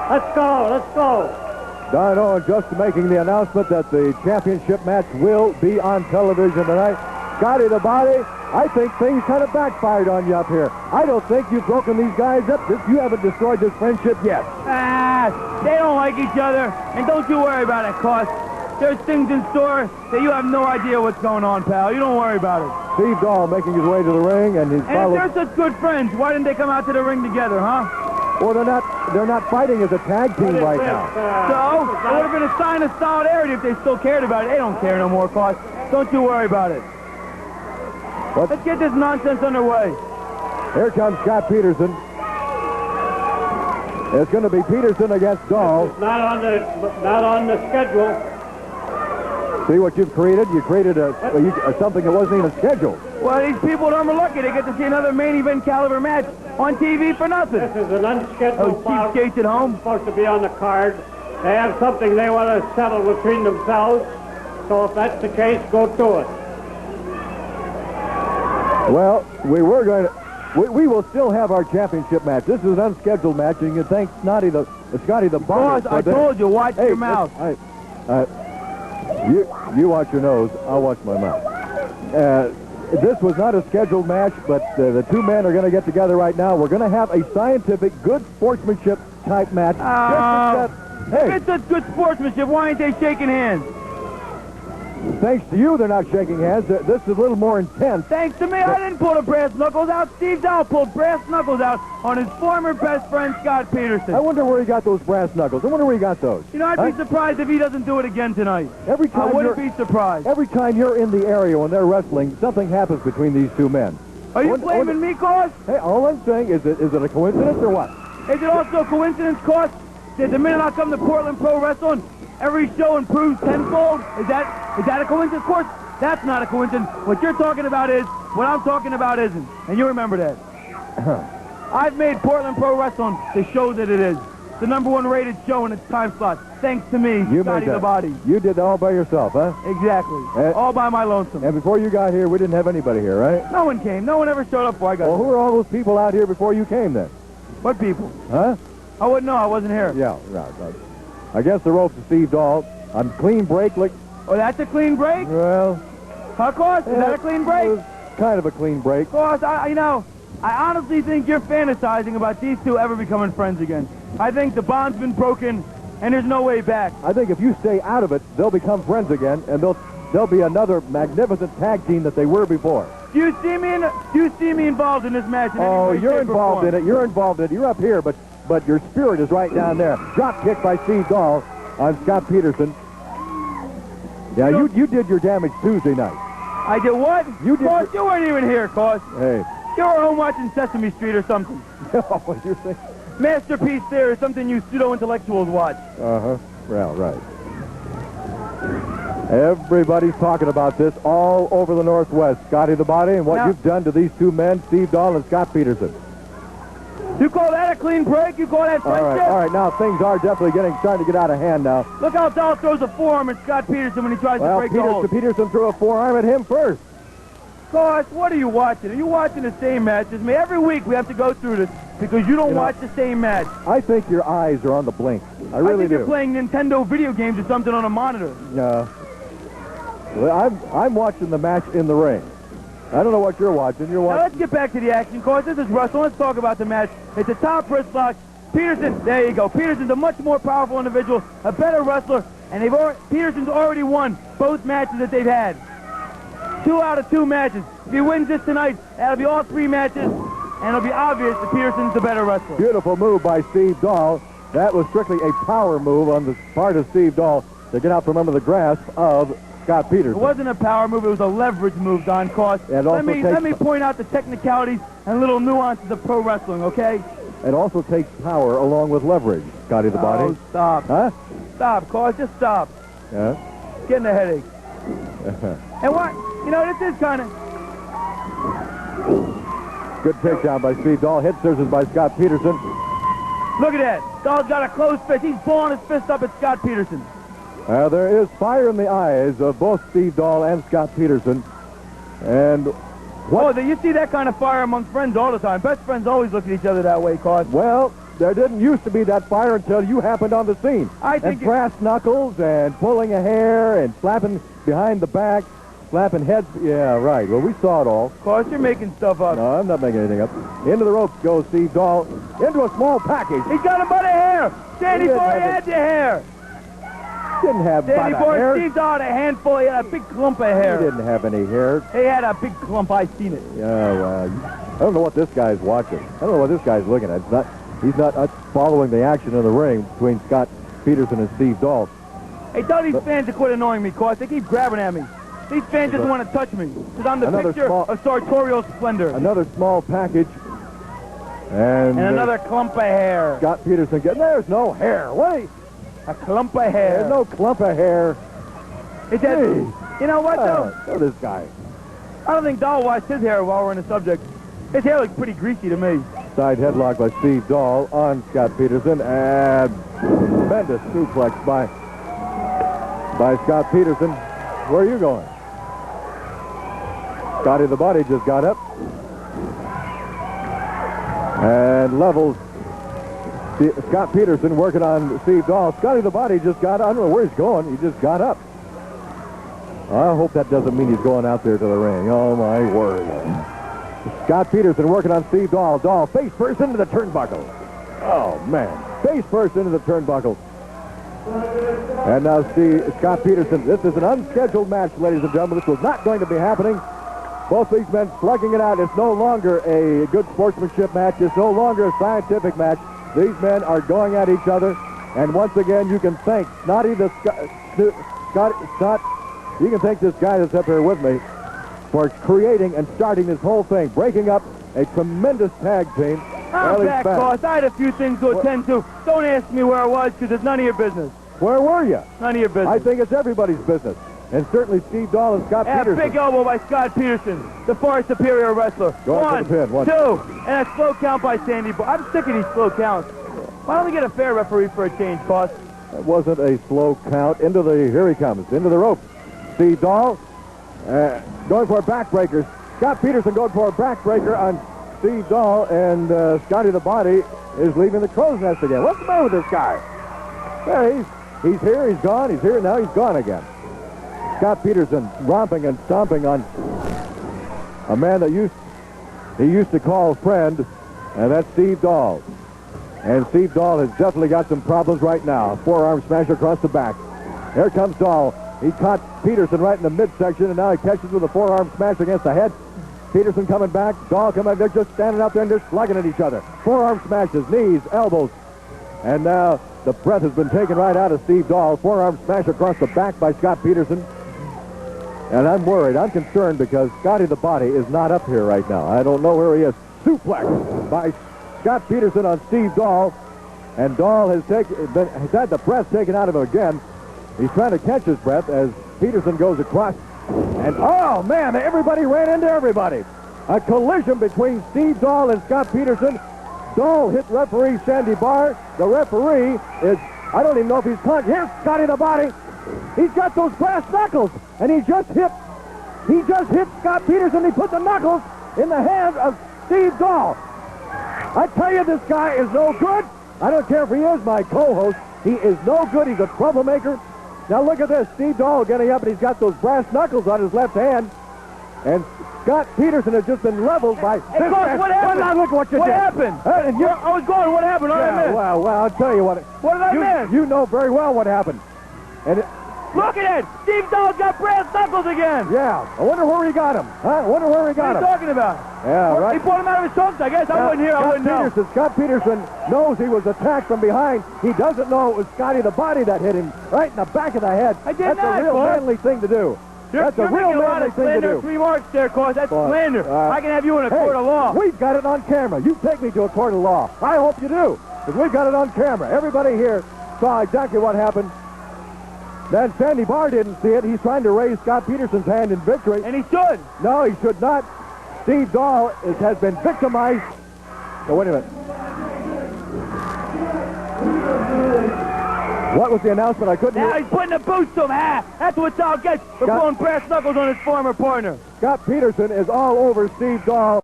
Let's go, let's go. Don Owen just making the announcement that the championship match will be on television tonight. Scotty the Body, I think things kind of backfired on you up here. I don't think you've broken these guys up. You haven't destroyed this friendship yet. They don't like each other, and don't you worry about it, Cos. There's things in store that you have no idea what's going on, pal. You don't worry about it. Steve Dahl making his way to the ring, and his And if they're such good friends, why didn't they come out to the ring together, huh? Well, they're not fighting as a tag team right now. So, it would have been a sign of solidarity if they still cared about it. They don't care no more, Cos. Don't you worry about it. Let's get this nonsense underway. Here comes Scott Peterson. It's going to be Peterson against Dahl. It's not on the schedule. See what you've created? You created something that wasn't even scheduled. Well, these people are lucky. They get to see another main event caliber match on TV for nothing. This is an unscheduled bout. Cheapskates at home. It's supposed to be on the card. They have something they want to settle between themselves. So if that's the case, go to it. Well, we will still have our championship match. This is an unscheduled match, and you can thank Scotty the Body. Boss, I told you, watch your mouth. You watch your nose, I'll watch my mouth. This was not a scheduled match, but the two men are going to get together right now. We're going to have a scientific, good sportsmanship type match. If it's such good sportsmanship, why ain't they shaking hands? Thanks to you, they're not shaking hands. This is a little more intense. Thanks to me, I didn't pull the brass knuckles out. Steve Dahl pulled brass knuckles out on his former best friend, Scott Peterson. I wonder where he got those brass knuckles. I wonder where he got those. You know, I'd be surprised if he doesn't do it again tonight. I wouldn't be surprised. Every time you're in the area when they're wrestling, something happens between these two men. Are you blaming me, Cos? Hey, all I'm saying is it a coincidence or what? Is it also a coincidence, Cos, that the minute I come to Portland Pro Wrestling, every show improves tenfold? Is that a coincidence? Of course, that's not a coincidence. What you're talking about is what I'm talking about isn't. And you remember that. I've made Portland Pro Wrestling the show that it is. The #1 rated show in its time slot. Thanks to me, Scotty the Body. You did that all by yourself, huh? Exactly. All by my lonesome. And before you got here, we didn't have anybody here, right? No one came. No one ever showed up before I got here. Well, who were all those people out here before you came then? What people? Huh? I wouldn't know. I wasn't here. Yeah, right. Against the ropes of Steve Dahl. On clean break. Oh, that's a clean break? Well. Of course. Is that a clean break? Kind of a clean break. Of course. I honestly think you're fantasizing about these two ever becoming friends again. I think the bond's been broken, and there's no way back. I think if you stay out of it, they'll become friends again, and they'll be another magnificent tag team that they were before. Do you see me involved in this match? You're involved in it. You're involved in it. You're up here, but your spirit is right down there. Drop kick by Steve Dahl on Scott Peterson. Yeah, you did your damage Tuesday night. I did what? You did. Cos, you weren't even here, Cos. Hey. You were home watching Sesame Street or something. What you're saying? Masterpiece Theater is something you pseudo-intellectuals watch. Uh-huh. Well, right. Everybody's talking about this all over the Northwest. Scotty the Body and what you've done to these two men, Steve Dahl and Scott Peterson. You call that a clean break? You call that friendship? All right. Now things are definitely starting to get out of hand now. Look how Dahl throws a forearm at Scott Peterson when he tries to break the hold. Peterson threw a forearm at him first. Cos, what are you watching? Are you watching the same match as me? Every week we have to go through this because you don't watch the same match. I think your eyes are on the blink. I really do. You're playing Nintendo video games or something on a monitor. Well, I'm watching the match in the ring. I don't know what you're watching. You're watching. Now let's get back to the action, Cos. This is wrestling. Let's talk about the match. It's a top wrist lock. Peterson, there you go. Peterson's a much more powerful individual, a better wrestler, and Peterson's already won both matches that they've had. 2 out of 2 matches. If he wins this tonight, that'll be all 3 matches, and it'll be obvious that Peterson's the better wrestler. Beautiful move by Steve Dahl. That was strictly a power move on the part of Steve Dahl to get out from under the grasp of Scott Peterson. It wasn't a power move, it was a leverage move, Don Cos. Let me point out the technicalities and little nuances of pro wrestling, okay? It also takes power along with leverage, Scotty the Body. Oh, stop. Huh? Stop, Cos, just stop. Yeah? Getting a headache. And what? You know, this is kind of... Good takedown by Steve Dahl. Head scissors by Scott Peterson. Look at that. Dahl's got a closed fist. He's blowing his fist up at Scott Peterson. There is fire in the eyes of both Steve Dahl and Scott Peterson. And you see that kind of fire among friends all the time. Best friends always look at each other that way, Cos. Well, there didn't used to be that fire until you happened on the scene. I think and brass knuckles and pulling a hair and slapping behind the back, slapping heads. Yeah, right. Well, we saw it all. Of course, you're making stuff up. No, I'm not making anything up. Into the ropes goes Steve Dahl. Into a small package. He's got a butt of hair. Sandy boy had your hair. Didn't have Sandy butt of boy, hair. Steve Dahl had a handful. He had a big clump of hair. He didn't have any hair. He had a big clump. I seen it. Yeah, well, I don't know what this guy's watching. I don't know what this guy's looking at. He's not following the action in the ring between Scott Peterson and Steve Dahl. Hey, tell these fans to quit annoying me, cause they keep grabbing at me. These fans just want to touch me, because I'm the picture of sartorial splendor. Another small package. And another clump of hair. Scott Peterson there's no hair. Wait. A clump of hair. There's no clump of hair. Is that, you know what, though? Look at this guy. I don't think Dahl washed his hair while we're on the subject. His hair looks pretty greasy to me. Side headlock by Steve Dahl on Scott Peterson, and tremendous suplex by Scott Peterson. Where are you going? Scotty the Body just got up and levels Scott Peterson working on Steve Dahl. Scotty the Body just got up. I don't know where he's going. He just got up. I hope that doesn't mean he's going out there to the ring. Oh, my word. Scott Peterson working on Steve Dahl. Dahl face first into the turnbuckle. Oh, man. Face first into the turnbuckle. And now Scott Peterson. This is an unscheduled match, ladies and gentlemen. This was not going to be happening. Both these men slugging it out. It's no longer a good sportsmanship match. It's no longer a scientific match. These men are going at each other. And once again, you can thank Snotty the Scott. You can thank this guy that's up here with me for creating and starting this whole thing, breaking up a tremendous tag team. I'm back, boss. I had a few things to attend to. Don't ask me where I was, because it's none of your business. Where were you? None of your business. I think it's everybody's business. And certainly Steve Dahl and Scott Peterson. Big elbow by Scott Peterson, the far superior wrestler. One, two, and a slow count by Sandy Boy. I'm sick of these slow counts. Why don't we get a fair referee for a change, boss? That wasn't a slow count. Here he comes, into the rope. Steve Dahl going for a backbreaker. Scott Peterson going for a backbreaker on Steve Dahl, and Scotty the Body is leaving the crow's nest again. What's the matter with this guy? Yeah, he's here, he's gone, he's here, now he's gone again. Scott Peterson romping and stomping on a man that he used to call friend, and that's Steve Dahl. And Steve Dahl has definitely got some problems right now. Forearm smash across the back. Here comes Dahl. He caught Peterson right in the midsection, and now he catches with a forearm smash against the head. Peterson coming back. Dahl coming back. They're just standing out there and they're slugging at each other. Forearm smashes, knees, elbows. And now the breath has been taken right out of Steve Dahl. Forearm smash across the back by Scott Peterson. And I'm worried. I'm concerned because Scotty the Body is not up here right now. I don't know where he is. Suplex by Scott Peterson on Steve Dahl. And Dahl has had the breath taken out of him again. He's trying to catch his breath as Peterson goes across. And, oh, man, everybody ran into everybody. A collision between Steve Dahl and Scott Peterson. Dahl hit referee Sandy Barr. The referee is, I don't even know if he's caught. Here's Scotty the Body. He's got those brass knuckles, and he just hit Scott Peterson. He put the knuckles in the hands of Steve Dahl. I tell you, this guy is no good. I don't care if he is my co-host. He is no good. He's a troublemaker. Now look at this. Steve Dahl getting up, and he's got those brass knuckles on his left hand. And Scott Peterson has just been leveled by... Hey, Coach, what happened? Now look what you did. What happened? I was going. What happened? Well, I'll tell you what. What did I miss? You know very well what happened. And look at it! Steve Dahl's got brass knuckles again! Yeah. I wonder where he got him. Huh? I wonder where he got him. What are you talking about? Yeah, right. He pulled him out of his trunks, I guess. I wasn't here. I wouldn't know. Scott Peterson knows he was attacked from behind. He doesn't know it was Scotty the Body that hit him right in the back of the head. That's a real manly thing to do. That's a real manly thing to do. Remarks there, Coach. That's slander. I can have you in a court of law. We've got it on camera. You take me to a court of law. I hope you do, because we've got it on camera. Everybody here saw exactly what happened. Then Sandy Barr didn't see it. He's trying to raise Scott Peterson's hand in victory. And he should. No, he should not. Steve Dahl has been victimized. So wait a minute. What was the announcement? I couldn't hear. Now he's putting the boots to him. That's what Dahl gets for blowing brass knuckles on his former partner. Scott Peterson is all over Steve Dahl.